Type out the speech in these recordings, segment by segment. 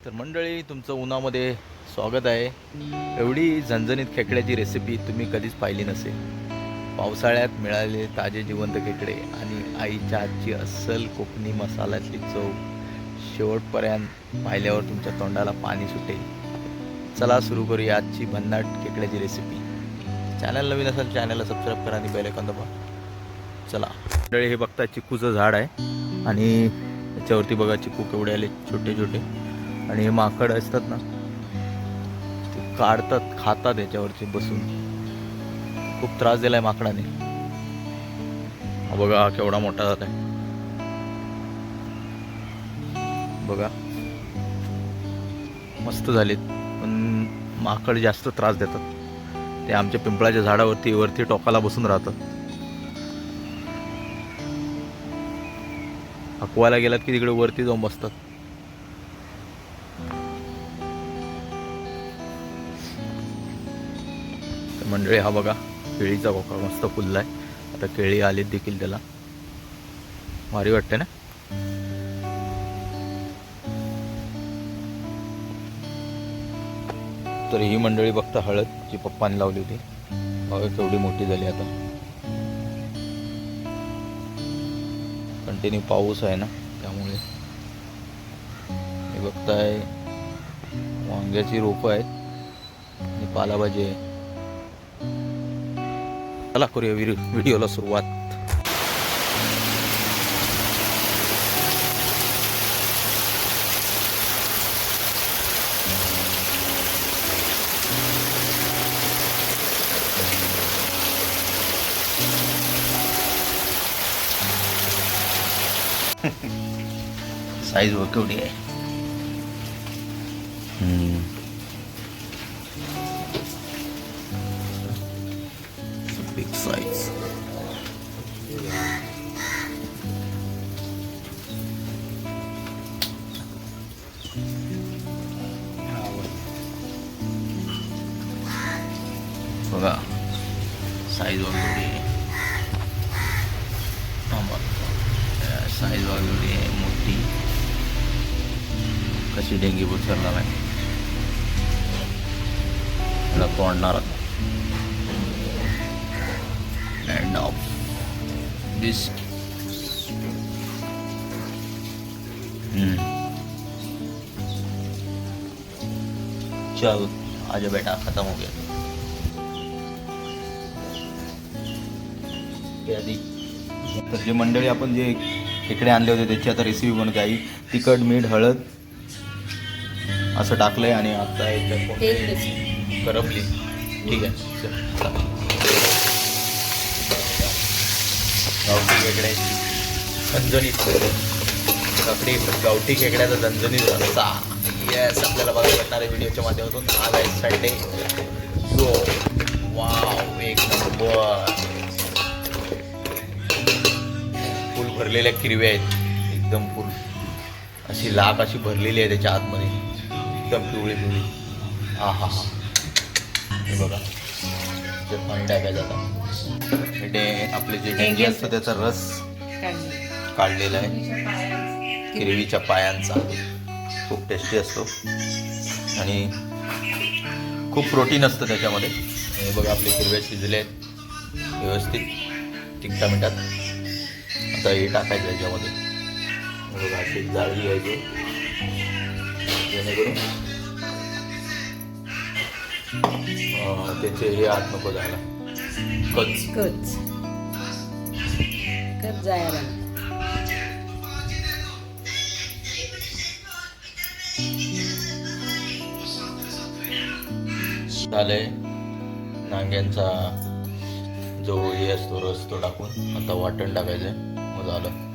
तर मंडळी, तुमचं उन्हामध्ये स्वागत आहे. एवढी झणझणीत खेकड्याची रेसिपी तुम्ही कधीच पाहिली नसेल. पावसाळ्यात मिळालेले ताजे जिवंत खेकडे आणि आईच्या हातची अस्सल कोकणी मसाल्यातली चव शेवटपर्यंत पाहिल्यावर तुमच्या तोंडाला पाणी सुटेल. चला सुरू करूया आजची भन्नाट खेकड्याची रेसिपी. चॅनल नवीन असेल चॅनलला सबस्क्राईब करा आणि बेल आयकॉन दाबा. चला मंडळी, हे बघता चिकूचं झाड आहे आणि त्याच्यावरती बघा चिकू केवढे आले, छोटे छोटे. आणि हे माकड असतात ना, ते काढतात, खातात याच्यावरती बसून. खूप त्रास दिलाय माकडाने. हा बघा, हा केवढा मोठा झालाय बघा. मस्त झालेत, पण माकड जास्त त्रास देतात. ते आमच्या पिंपळाच्या झाडावरती वरती टोकाला बसून राहतात. हकवायला गेलात की तिकडे वरती जाऊन बसतात. मंडळी, हा बघा केळीचा कोका मस्त फुललाय. आता केळी आलीत देखील त्याला. भारी वाटते ना. तर ही मंडळी बघता हळद जी पप्पाने लावली होती, बघा केवढी मोठी झाली. आता कंटिन्यू पाऊस आहे ना, त्यामुळे हे बघताय वांग्याची रोपं आहेत आणि पालाभाजी आहे. चला करूया व्हिडिओला सुरुवात. साईज वर केवढी आहे. Big size. बघा साईज वर केवढी आहे. साईज वगैरे आहे मोठी. कशी डेंगी बुसरणार आहे, मला तोडणार. एंड ऑफ दिस. चल आजा बेटा, खत्म हो गया. तर जे मंडळी आपण जे खेकडे आणले होते त्याची आता रेसिपी बनत आहे. तिखट, मीठ, हळद असं टाकलंय आणि आता याच्यात करपली. ठीक आहे. गावठी खेकड्याची झणझणीत काकडी, गावठी खेकड्याचा झणझणीत रस्सा. येस, आपल्याला बघायला भेटणार आहे व्हिडिओच्या माध्यमातून. आज आहे संडे. सो वाव, एक नंबर. फुल भरलेल्या किरव्या आहेत, एकदम फुल अशी लाख अशी भरलेली आहे त्याच्या आतमध्ये, एकदम पिवळी पिवळी. हा हा हा, हे बघा ते पाणी टाकायचं. आता हे आपले जे डेंगी असतं त्याचा रस काढलेला आहे किरवीच्या पायांचा. खूप टेस्टी असतो आणि खूप प्रोटीन असतं त्याच्यामध्ये. हे बघा आपले किरव्या शिजले आहेत व्यवस्थित 3 मिनिटात. आता हे टाकायचं याच्यामध्ये. बघा अशी जाळी घ्यायची जेणेकरून त्याचे हे आत नको जायला, कच जायला. झालंय. नांग्यांचा जो हे असतो रस तो टाकून आता वाटण टाकायचंय. मग झालं.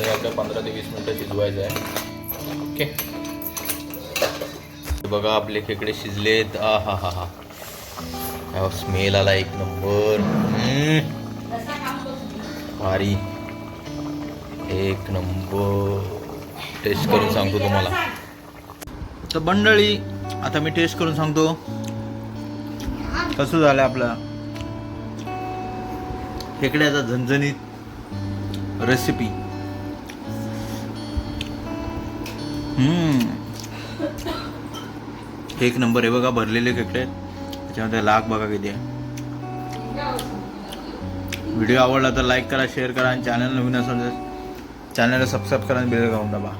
आपल्या 15 ते 20 मिनिटं शिजवायचं आहे. ओके. बघा आपले खेकडे शिजलेत. आ हा हा हा, स्मेल आला एक नंबर. भारी, एक नंबर. टेस्ट करून सांगतो तुम्हाला. तर मंडळी आता मी टेस्ट करून सांगतो कसं झालं आपला खेकड्याचा झणझणीत रेसिपी. एक नंबर आहे बघा, भरलेले खेकडे, त्याच्यामध्ये लाख बघा किती आहे. व्हिडिओ आवडला तर लाईक करा, शेअर करा आणि चॅनल नवीन असेल तर चॅनलला सबस्क्राईब करा आणि बेल आयकॉन दाबा.